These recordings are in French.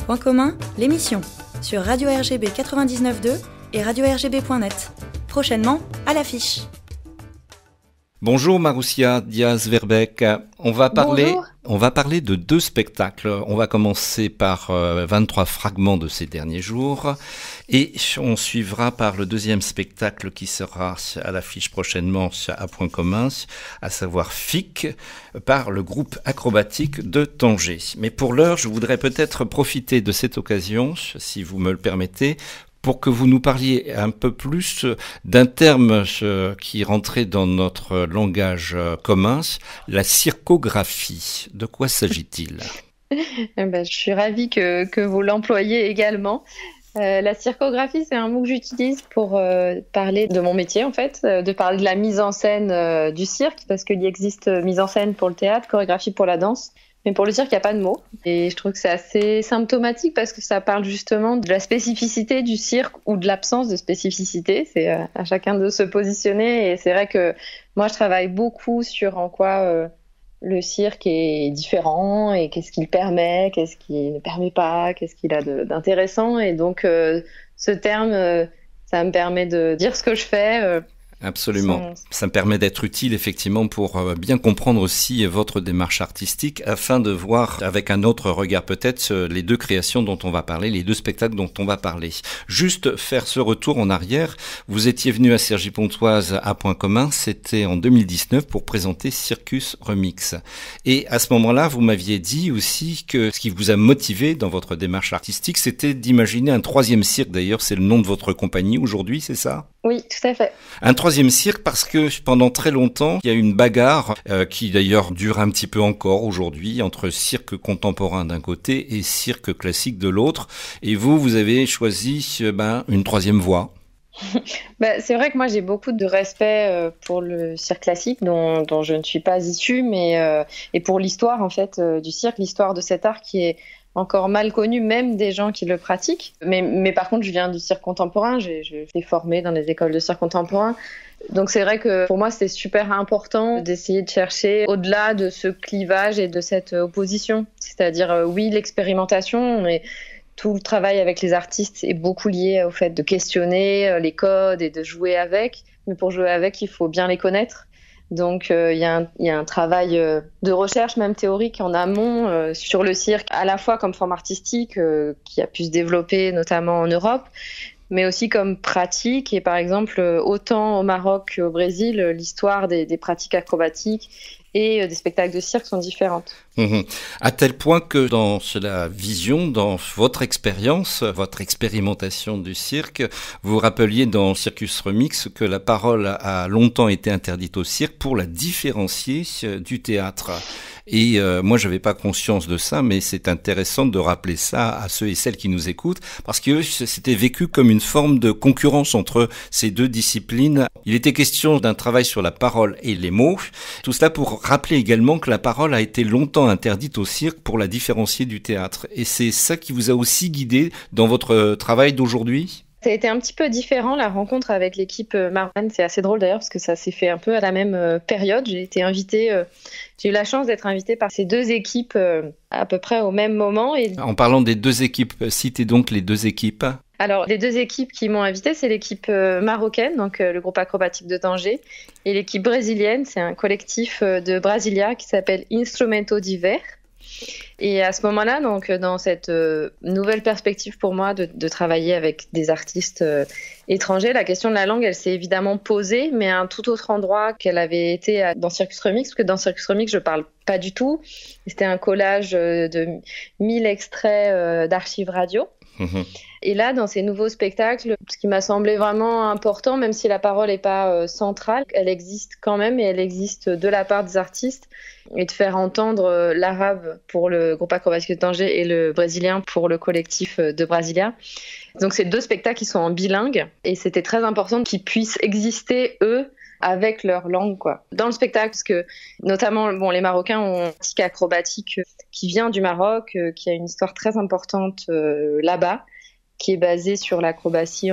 Point commun, l'émission, sur Radio RGB 99.2 et radio-rgb.net. Prochainement, à l'affiche. Bonjour Marussia Diaz-Verbeek. On va parler de deux spectacles. On va commencer par 23 fragments de ces derniers jours et on suivra par le deuxième spectacle qui sera à l'affiche prochainement à Point commun, à savoir FIC, par le groupe acrobatique de Tanger. Mais pour l'heure, je voudrais peut-être profiter de cette occasion, si vous me le permettez, pour que vous nous parliez un peu plus d'un terme qui rentrait dans notre langage commun, la circographie. De quoi s'agit-il ? Je suis ravie que vous l'employiez également. La circographie, c'est un mot que j'utilise pour parler de mon métier, en fait, de parler de la mise en scène du cirque, parce qu'il existe mise en scène pour le théâtre, chorégraphie pour la danse. Mais pour le cirque, il n'y a pas de mots. Et je trouve que c'est assez symptomatique parce que ça parle justement de la spécificité du cirque ou de l'absence de spécificité. C'est à chacun de se positionner. Et c'est vrai que moi, je travaille beaucoup sur en quoi le cirque est différent et qu'est-ce qu'il permet, qu'est-ce qu'il ne permet pas, qu'est-ce qu'il a d'intéressant. Et donc, ce terme, ça me permet de dire ce que je fais. Absolument. Ça me permet d'être utile effectivement pour bien comprendre aussi votre démarche artistique afin de voir avec un autre regard peut-être les deux créations dont on va parler, les deux spectacles dont on va parler. Juste faire ce retour en arrière, vous étiez venu à Cergy-Pontoise à Point commun, c'était en 2019 pour présenter Circus Remix. Et à ce moment-là, vous m'aviez dit aussi que ce qui vous a motivé dans votre démarche artistique, c'était d'imaginer un troisième cirque. D'ailleurs, c'est le nom de votre compagnie aujourd'hui, c'est ça ? Oui, tout à fait. Un troisième cirque parce que pendant très longtemps, il y a eu une bagarre qui d'ailleurs dure un petit peu encore aujourd'hui entre cirque contemporain d'un côté et cirque classique de l'autre. Et vous avez choisi une troisième voie. C'est vrai que moi j'ai beaucoup de respect pour le cirque classique dont je ne suis pas issue, mais et pour l'histoire en fait du cirque, l'histoire de cet art qui est encore mal connu, même des gens qui le pratiquent. Mais par contre, je viens du cirque contemporain, j'ai été formée dans les écoles de cirque contemporain. Donc c'est vrai que pour moi, c'est super important d'essayer de chercher au-delà de ce clivage et de cette opposition. C'est-à-dire, oui, l'expérimentation, mais tout le travail avec les artistes est beaucoup lié au fait de questionner les codes et de jouer avec. Mais pour jouer avec, il faut bien les connaître. Donc il y a un travail de recherche même théorique en amont sur le cirque, à la fois comme forme artistique qui a pu se développer notamment en Europe, mais aussi comme pratique. Et par exemple, autant au Maroc qu'au Brésil, l'histoire des pratiques acrobatiques et des spectacles de cirque sont différentes. À tel point que dans la vision, dans votre expérience, votre expérimentation du cirque, vous rappeliez dans Circus Remix que la parole a longtemps été interdite au cirque pour la différencier du théâtre. Et moi, je n'avais pas conscience de ça, mais c'est intéressant de rappeler ça à ceux et celles qui nous écoutent, parce que c'était vécu comme une forme de concurrence entre ces deux disciplines. Il était question d'un travail sur la parole et les mots. Tout cela pour rappeler également que la parole a été longtemps interdite au cirque pour la différencier du théâtre. Et c'est ça qui vous a aussi guidé dans votre travail d'aujourd'hui ? Ça a été un petit peu différent, la rencontre avec l'équipe marocaine. C'est assez drôle d'ailleurs parce que ça s'est fait un peu à la même période. J'ai eu la chance d'être invitée par ces deux équipes à peu près au même moment. En parlant des deux équipes, citez donc les deux équipes. Alors, les deux équipes qui m'ont invitée, c'est l'équipe marocaine, donc le groupe acrobatique de Tanger, et l'équipe brésilienne, c'est un collectif de Brasilia qui s'appelle Instrumento Diver. Et à ce moment-là, donc dans cette nouvelle perspective pour moi de travailler avec des artistes étrangers, la question de la langue, elle s'est évidemment posée, mais à un tout autre endroit qu'elle avait été dans Circus Remix, parce que dans Circus Remix, je parle pas du tout. C'était un collage de 1000 extraits d'archives radio. Et là, dans ces nouveaux spectacles, ce qui m'a semblé vraiment important, même si la parole n'est pas centrale, elle existe quand même et elle existe de la part des artistes. Et de faire entendre l'arabe pour le groupe acrobatique de Tanger et le brésilien pour le collectif de Brasilia. Donc c'est deux spectacles qui sont en bilingue et c'était très important qu'ils puissent exister, eux, avec leur langue, quoi. Dans le spectacle, parce que notamment, les Marocains ont une pratique acrobatique qui vient du Maroc, qui a une histoire très importante là-bas, qui est basée sur l'acrobatie,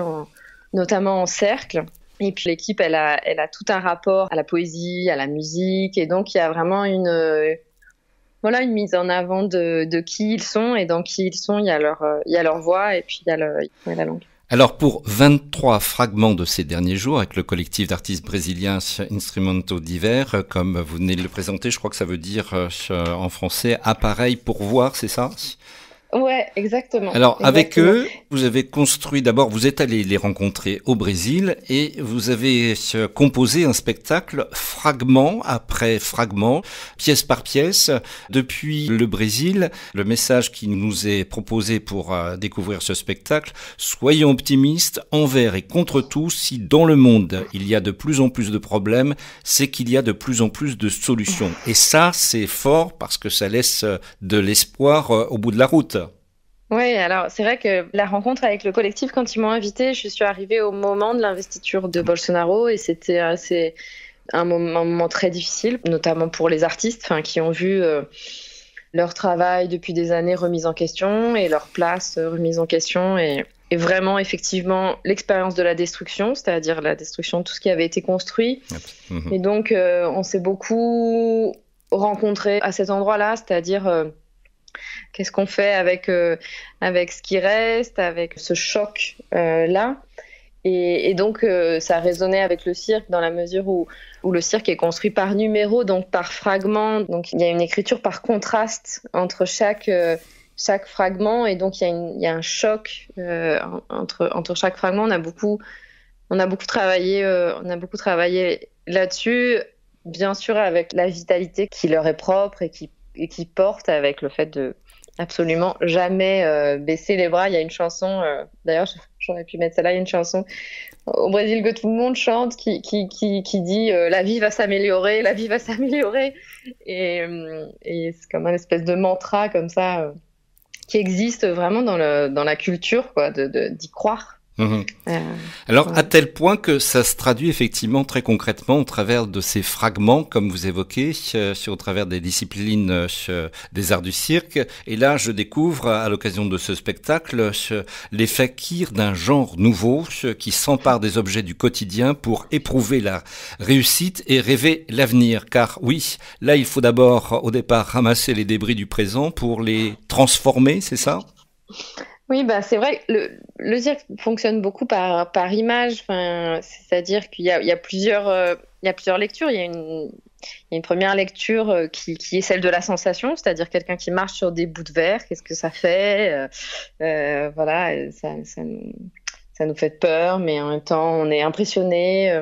notamment en cercle. Et puis l'équipe, elle a tout un rapport à la poésie, à la musique, et donc il y a vraiment voilà, une mise en avant de qui ils sont, et dans qui ils sont, il y a leur voix et puis il y a la langue. Alors pour 23 fragments de ces derniers jours avec le collectif d'artistes brésiliens Instrumento Divers, comme vous venez de le présenter, je crois que ça veut dire en français appareil pour voir, c'est ça ? Ouais, exactement. Alors, avec Exactement. eux, vous avez construit, d'abord, vous êtes allé les rencontrer au Brésil et vous avez composé un spectacle fragment après fragment, pièce par pièce. Depuis le Brésil, le message qui nous est proposé pour découvrir ce spectacle, soyons optimistes envers et contre tout. Si dans le monde, il y a de plus en plus de problèmes, c'est qu'il y a de plus en plus de solutions. Et ça, c'est fort parce que ça laisse de l'espoir au bout de la route. Oui, alors c'est vrai que la rencontre avec le collectif, quand ils m'ont invitée, je suis arrivée au moment de l'investiture de Bolsonaro et c'était un moment très difficile, notamment pour les artistes qui ont vu leur travail depuis des années remis en question et leur place remise en question et vraiment effectivement l'expérience de la destruction, c'est-à-dire la destruction de tout ce qui avait été construit. Et donc on s'est beaucoup rencontrés à cet endroit-là, c'est-à-dire qu'est-ce qu'on fait avec ce qui reste, avec ce choc là. Et donc ça résonnait avec le cirque dans la mesure où le cirque est construit par numéro, donc par fragment. Donc il y a une écriture par contraste entre chaque fragment, et donc il y a un choc entre chaque fragment. On a beaucoup travaillé là-dessus, bien sûr avec la vitalité qui leur est propre et qui porte, avec le fait de absolument jamais baisser les bras. Il y a une chanson, d'ailleurs j'aurais pu mettre celle-là, il y a une chanson au Brésil que tout le monde chante qui dit la vie va s'améliorer, la vie va s'améliorer, et c'est comme un espèce de mantra comme ça qui existe vraiment dans la culture, quoi, d'y croire. Alors, à tel point que ça se traduit effectivement très concrètement au travers de ces fragments, comme vous évoquez, au travers des disciplines des arts du cirque. Et là, je découvre, à l'occasion de ce spectacle, les fakirs d'un genre nouveau qui s'emparent des objets du quotidien pour éprouver la réussite et rêver l'avenir. Car oui, là, il faut d'abord, au départ, ramasser les débris du présent pour les transformer, c'est ça ? Oui, c'est vrai que le cirque fonctionne beaucoup par image, c'est-à-dire qu'il y a plusieurs lectures. Il y a une première lecture qui est celle de la sensation, c'est-à-dire quelqu'un qui marche sur des bouts de verre, qu'est-ce que ça fait, voilà, ça nous fait peur, mais en même temps on est impressionné.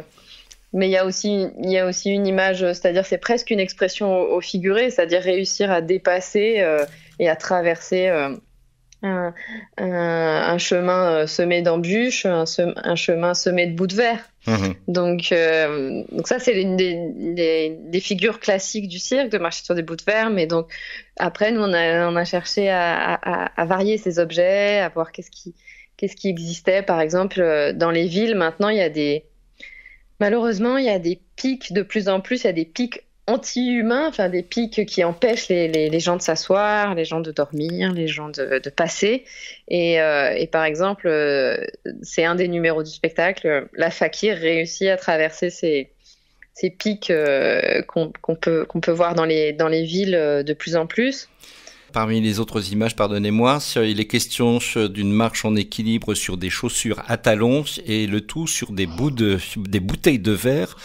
Mais il y a aussi une image, c'est-à-dire c'est presque une expression au figuré, c'est-à-dire réussir à dépasser et à traverser un chemin semé d'embûches, un chemin semé de bouts de verre. Donc ça, c'est l'une des figures classiques du cirque, de marcher sur des bouts de verre. Mais donc après, nous, on a cherché à varier ces objets, à voir qu'est-ce qui existait. Par exemple, dans les villes, maintenant, malheureusement, il y a des pics de plus en plus, il y a des pics anti-humains, des pics qui empêchent les gens de s'asseoir, les gens de dormir, les gens de passer. Et par exemple, c'est un des numéros du spectacle, la fakir réussit à traverser ces pics qu'on peut voir dans les villes de plus en plus. Parmi les autres images, pardonnez-moi, il est question d'une marche en équilibre sur des chaussures à talons et le tout sur des bouteilles de verre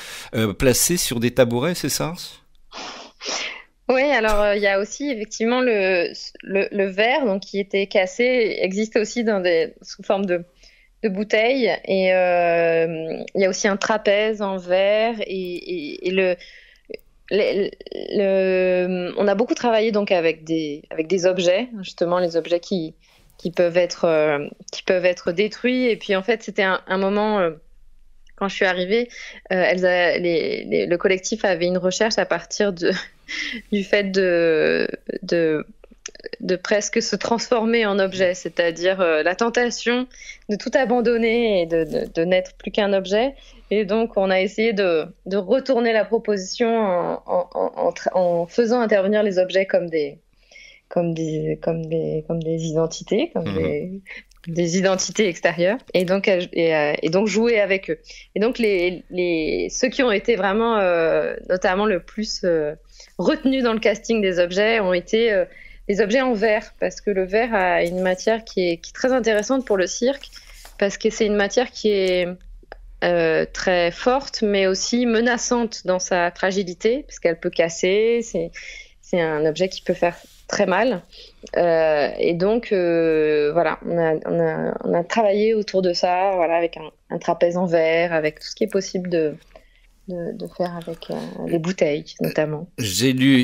placées sur des tabourets, c'est ça ? Oui, alors il y a aussi effectivement le verre donc, qui était cassé, existe aussi sous forme de bouteilles, et il y a aussi un trapèze en verre, et on a beaucoup travaillé donc avec des objets, justement les objets qui peuvent être détruits. Et puis en fait c'était un moment quand je suis arrivée, le collectif avait une recherche à partir du fait de presque se transformer en objet, c'est-à-dire la tentation de tout abandonner et de n'être plus qu'un objet. Et donc, on a essayé de retourner la proposition en faisant intervenir les objets comme des identités, des identités extérieures et donc jouer avec eux. Et donc ceux qui ont été vraiment notamment le plus retenus dans le casting des objets ont été les objets en verre, parce que le verre a une matière qui est très intéressante pour le cirque, parce que c'est une matière qui est très forte, mais aussi menaçante dans sa fragilité, parce qu'elle peut casser, c'est un objet qui peut faire très mal. Et donc, voilà, on a travaillé autour de ça, voilà, avec un trapèze en verre, avec tout ce qui est possible de faire avec les bouteilles, notamment. J'ai lu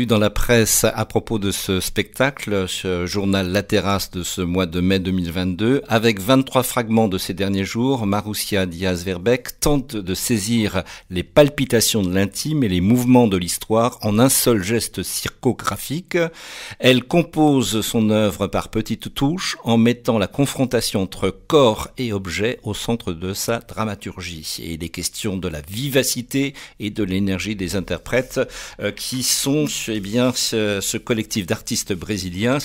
dans la presse à propos de ce spectacle, ce journal La Terrasse de ce mois de mai 2022, avec 23 fragments de ces derniers jours, Marussia Diaz-Verbeek tente de saisir les palpitations de l'intime et les mouvements de l'histoire en un seul geste circographique. Elle compose son œuvre par petites touches en mettant la confrontation entre corps et objet au centre de sa dramaturgie. Et il est question de la vivacité et de l'énergie des interprètes qui sont ce collectif d'artistes brésiliens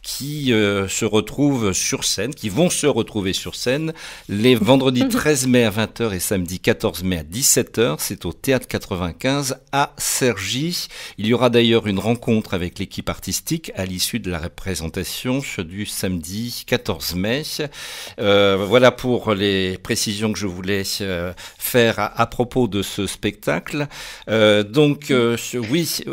qui se retrouvent sur scène, qui vont se retrouver sur scène les vendredis 13 mai à 20h et samedi 14 mai à 17h. C'est au Théâtre 95 à Cergy. Il y aura d'ailleurs une rencontre avec l'équipe artistique à l'issue de la représentation du samedi 14 mai. Voilà pour les précisions que je voulais faire à propos de ce spectacle. Oui,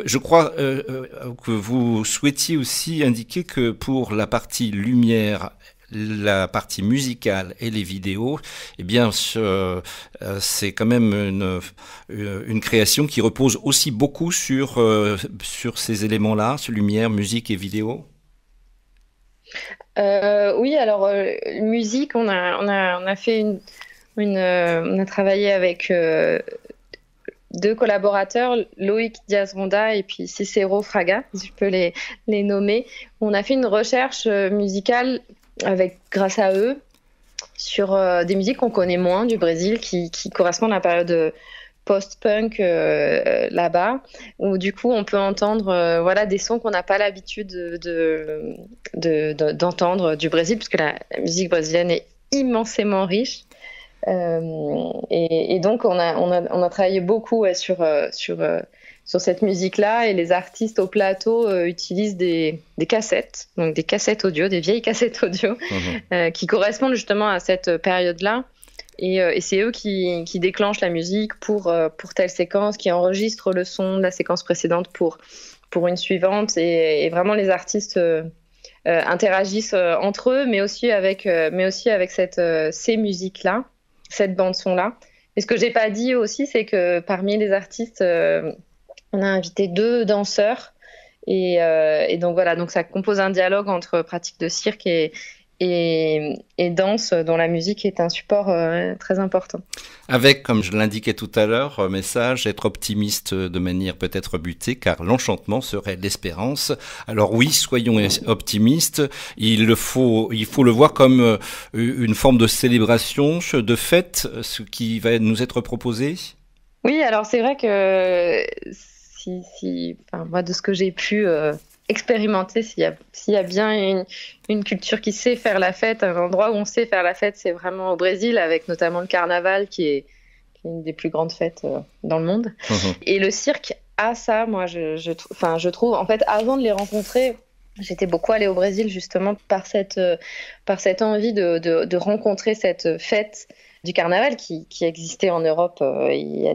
je crois que vous souhaitiez aussi indiquer que pour la partie lumière, la partie musicale et les vidéos, eh bien, c'est quand même une création qui repose aussi beaucoup sur ces éléments-là, sur lumière, musique et vidéo. Oui, alors musique, on a fait on a travaillé avec deux collaborateurs, Loïc Diaz-Ronda et puis Cicero Fraga, si je peux les nommer. On a fait une recherche musicale grâce à eux sur des musiques qu'on connaît moins du Brésil, qui correspondent à la période post-punk là-bas, où du coup on peut entendre voilà, des sons qu'on n'a pas l'habitude d'entendre du Brésil, parce que la musique brésilienne est immensément riche. Et donc on a travaillé beaucoup sur cette musique-là, et les artistes au plateau utilisent des cassettes, donc des cassettes audio, des vieilles cassettes audio qui correspondent justement à cette période-là, et c'est eux qui déclenchent la musique pour telle séquence, qui enregistrent le son de la séquence précédente pour une suivante, et vraiment les artistes interagissent entre eux, mais aussi avec ces musiques-là, cette bande-son-là. Et ce que j'ai pas dit aussi, c'est que parmi les artistes, on a invité 2 danseurs. Et donc voilà, donc ça compose un dialogue entre pratique de cirque et danse, dont la musique est un support très important. Avec, comme je l'indiquais tout à l'heure, message, être optimiste de manière peut-être butée, car l'enchantement serait l'espérance. Alors oui, soyons optimistes. Il faut le voir comme une forme de célébration, de fête, ce qui va nous être proposé. Oui, alors c'est vrai que moi, de ce que j'ai pu expérimenter, s'il y a bien une culture qui sait faire la fête, un endroit où on sait faire la fête, c'est vraiment au Brésil, avec notamment le carnaval qui est une des plus grandes fêtes dans le monde. Et le cirque a ça, moi je trouve, en fait, avant de les rencontrer, j'étais beaucoup allée au Brésil justement par cette envie de rencontrer cette fête du carnaval qui existait en Europe il y a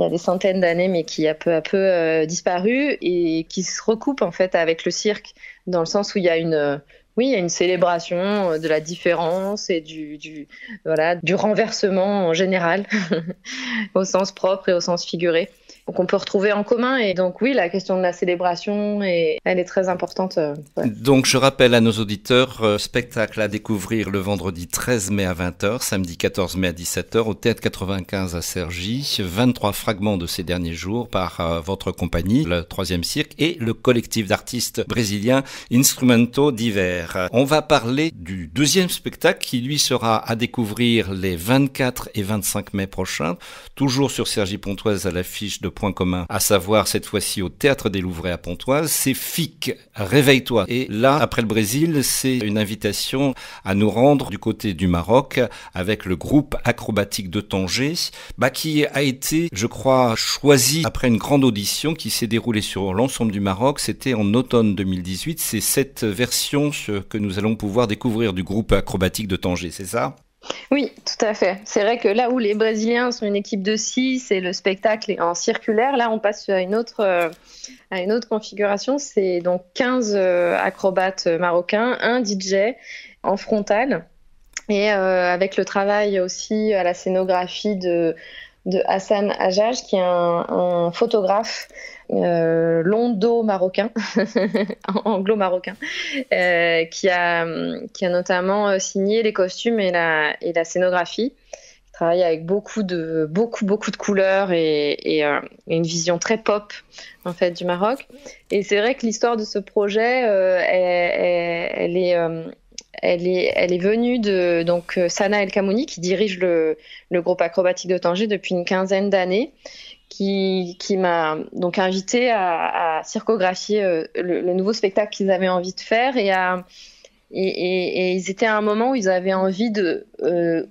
des centaines d'années, mais qui a peu à peu disparu, et qui se recoupe en fait avec le cirque, dans le sens où il y a une célébration de la différence et du renversement en général, au sens propre et au sens figuré. Donc on peut retrouver en commun, et donc oui, la question de la célébration, elle est très importante. Ouais. Donc je rappelle à nos auditeurs, spectacle à découvrir le vendredi 13 mai à 20h, samedi 14 mai à 17h au Théâtre 95 à Cergy, 23 fragments de ces derniers jours par votre compagnie, le 3e cirque, et le collectif d'artistes brésiliens Instrumento Diver. On va parler du 2e spectacle qui lui sera à découvrir les 24 et 25 mai prochains, toujours sur Cergy-Pontoise à l'affiche de point commun, à savoir cette fois-ci au Théâtre des Louvrais à Pontoise, c'est FIC, réveille-toi. Et là, après le Brésil, c'est une invitation à nous rendre du côté du Maroc avec le groupe acrobatique de Tanger, qui a été, je crois, choisi après une grande audition qui s'est déroulée sur l'ensemble du Maroc. C'était en automne 2018. C'est cette version que nous allons pouvoir découvrir du groupe acrobatique de Tanger, c'est ça ? Oui, tout à fait. C'est vrai que là où les Brésiliens sont une équipe de 6 et le spectacle est en circulaire, là on passe à une autre configuration. C'est donc 15 acrobates marocains, un DJ en frontal et avec le travail aussi à la scénographie de Hassan Hajjaj, qui est un photographe londo-marocain, anglo-marocain, qui a notamment signé les costumes et la scénographie. Il travaille avec beaucoup de couleurs et une vision très pop en fait du Maroc. Et c'est vrai que l'histoire de ce projet, elle est venue de donc Sana El Kamouni, qui dirige le groupe acrobatique de Tanger depuis une quinzaine d'années, qui m'a donc invité à circographier le nouveau spectacle qu'ils avaient envie de faire et ils étaient à un moment où ils avaient envie de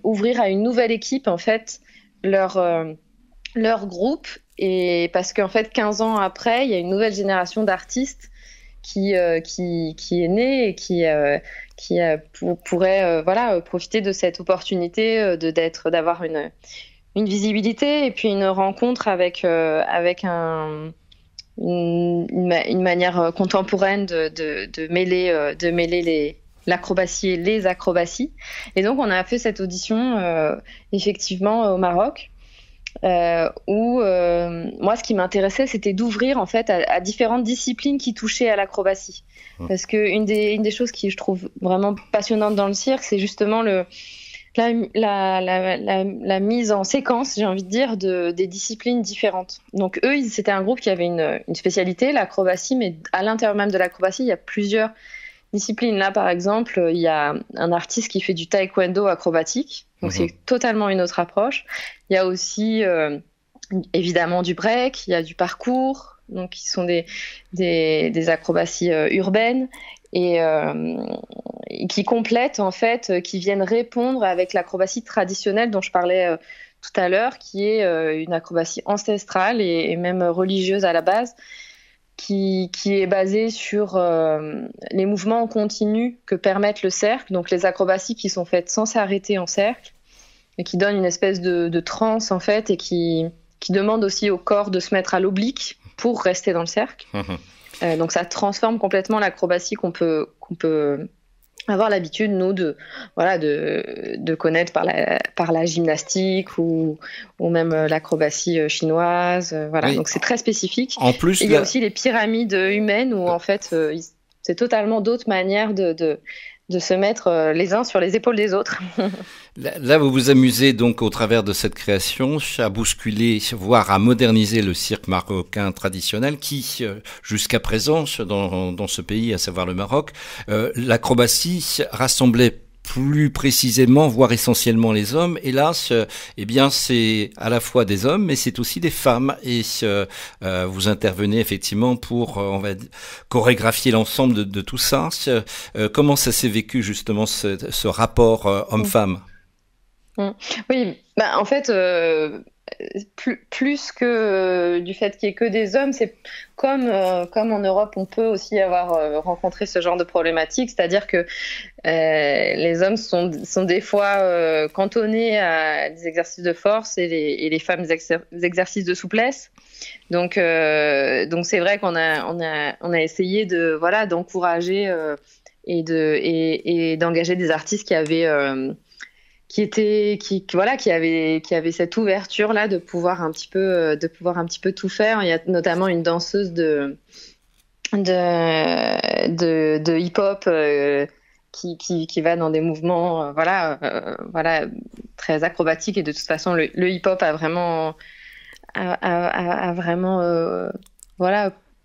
ouvrir à une nouvelle équipe en fait leur groupe, et parce qu'en fait 15 ans après, il y a une nouvelle génération d'artistes qui est née et qui pourrait profiter de cette opportunité d'avoir une visibilité et puis une rencontre avec une manière contemporaine de mêler l'acrobatie et les acrobaties. Et donc on a fait cette audition effectivement au Maroc, où moi ce qui m'intéressait, c'était d'ouvrir en fait à différentes disciplines qui touchaient à l'acrobatie. Parce que une des choses qui je trouve vraiment passionnante dans le cirque, c'est justement la mise en séquence, j'ai envie de dire, des disciplines différentes. Donc eux, c'était un groupe qui avait une spécialité, l'acrobatie, mais à l'intérieur même de l'acrobatie, il y a plusieurs disciplines. Là, par exemple, il y a un artiste qui fait du taekwondo acrobatique, donc c'est totalement une autre approche. Il y a aussi évidemment du break, il y a du parcours, donc qui sont des acrobaties urbaines et qui complètent en fait, qui viennent répondre avec l'acrobatie traditionnelle dont je parlais tout à l'heure, qui est une acrobatie ancestrale et même religieuse à la base, qui est basée sur les mouvements en continu que permettent le cercle, donc les acrobaties qui sont faites sans s'arrêter en cercle et qui donnent une espèce de transe en fait, et qui demandent aussi au corps de se mettre à l'oblique pour rester dans le cercle. Donc ça transforme complètement l'acrobatie qu'on peut avoir l'habitude, nous, de connaître par la gymnastique ou même l'acrobatie chinoise. Voilà. Oui. Donc c'est très spécifique. En plus, il y a aussi les pyramides humaines où en fait c'est totalement d'autres manières de se mettre les uns sur les épaules des autres. Là, vous vous amusez donc au travers de cette création à bousculer, voire à moderniser le cirque marocain traditionnel qui, jusqu'à présent, dans ce pays, à savoir le Maroc, l'acrobatie rassemblait plus précisément, voire essentiellement les hommes. Et là, c'est à la fois des hommes, mais c'est aussi des femmes. Et vous intervenez effectivement pour, on va dire, chorégraphier l'ensemble de tout ça. Comment ça s'est vécu justement ce rapport homme-femme ? Oui, en fait, plus que du fait qu'il n'y ait que des hommes, c'est comme en Europe, on peut aussi avoir rencontré ce genre de problématique, c'est-à-dire que les hommes sont des fois cantonnés à des exercices de force et les femmes des exercices de souplesse. Donc c'est vrai qu'on a essayé d'encourager et d'engager des artistes qui avaient qui avait cette ouverture là de pouvoir un petit peu tout faire. Il y a notamment une danseuse de hip-hop qui va dans des mouvements très acrobatiques, et de toute façon le hip-hop a vraiment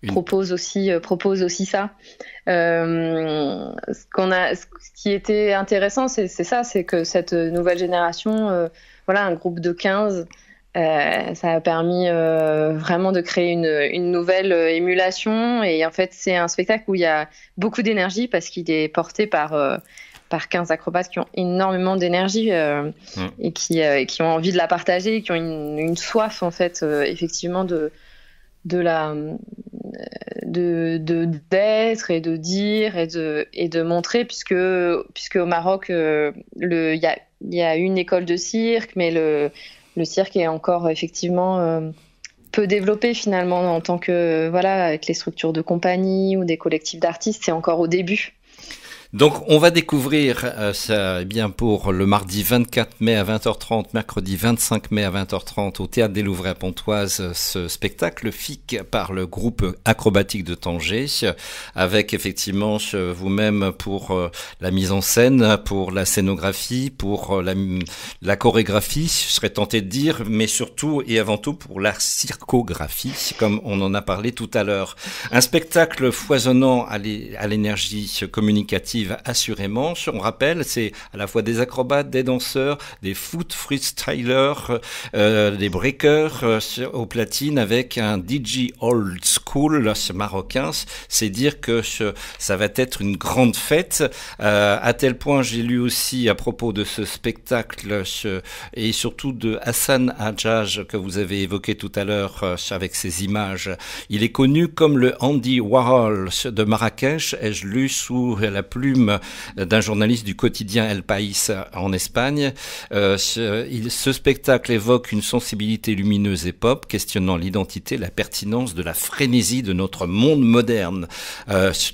propose aussi ça. Ce qui était intéressant, c'est que cette nouvelle génération, un groupe de 15 Ça a permis vraiment de créer une nouvelle émulation. Et en fait, c'est un spectacle où il y a beaucoup d'énergie parce qu'il est porté par 15 acrobates qui ont énormément d'énergie et qui ont envie de la partager, qui ont une soif en fait effectivement d'être et de dire et de montrer, puisque au Maroc il y a une école de cirque, mais le cirque est encore effectivement peu développé finalement en tant que avec les structures de compagnie ou des collectifs d'artistes, c'est encore au début. Donc, on va découvrir ça bien pour le mardi 24 mai à 20h30, mercredi 25 mai à 20h30 au Théâtre des Louvres à Pontoise, ce spectacle FIC par le groupe acrobatique de Tanger, avec effectivement vous-même pour la mise en scène, pour la scénographie, pour la chorégraphie, je serais tenté de dire, mais surtout et avant tout pour la circographie, comme on en a parlé tout à l'heure. Un spectacle foisonnant à l'énergie communicative assurément. On rappelle, c'est à la fois des acrobates, des danseurs, des foot freestylers, des breakers au platine avec un DJ old school marocain. C'est dire que ça va être une grande fête. À tel point, j'ai lu aussi à propos de ce spectacle et surtout de Hassan Hadjadj que vous avez évoqué tout à l'heure avec ses images. Il est connu comme le Andy Warhol de Marrakech. Ai-je lu sous la plume d'un journaliste du quotidien El País en Espagne. Ce spectacle évoque une sensibilité lumineuse et pop, questionnant l'identité, la pertinence de la frénésie de notre monde moderne.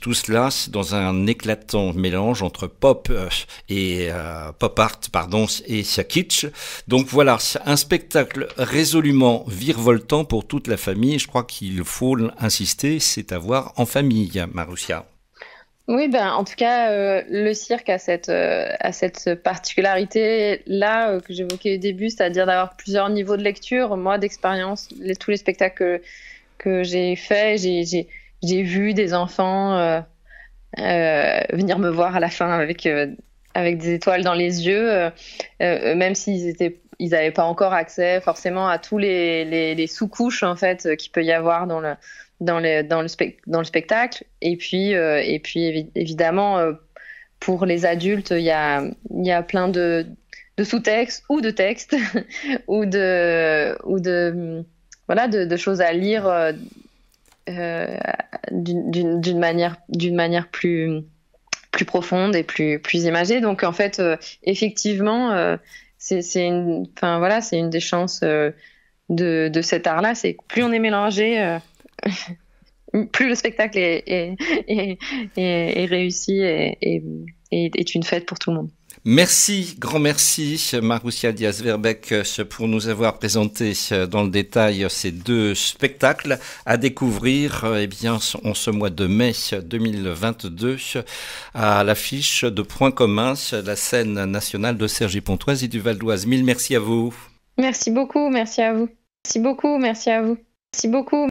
Tout cela dans un éclatant mélange entre pop et pop art, et kitsch. Donc voilà, un spectacle résolument virevoltant pour toute la famille. Je crois qu'il faut insister, c'est à voir en famille, Maroussia. Oui, en tout cas, le cirque a cette particularité-là que j'évoquais au début, c'est-à-dire d'avoir plusieurs niveaux de lecture. Moi, d'expérience, tous les spectacles que j'ai faits, j'ai vu des enfants venir me voir à la fin avec des étoiles dans les yeux, même s'ils n'avaient pas encore accès forcément à tous les sous-couches en fait qu'il peut y avoir dans le spectacle. Et puis évidemment pour les adultes il y a plein de sous-textes ou de textes ou de choses à lire d'une manière plus profonde et plus imagée. Donc en fait effectivement c'est une des chances de cet art-là, c'est que plus on est mélangé plus le spectacle est réussi et est une fête pour tout le monde. Merci, grand merci, Maroussia Diaz-Verbeek, pour nous avoir présenté dans le détail ces deux spectacles à découvrir, en ce mois de mai 2022, à l'affiche de Point commun, la scène nationale de Cergy-Pontoise et du Val d'Oise. Mille merci à vous. Merci beaucoup, merci à vous. Merci beaucoup, merci à vous. Merci beaucoup.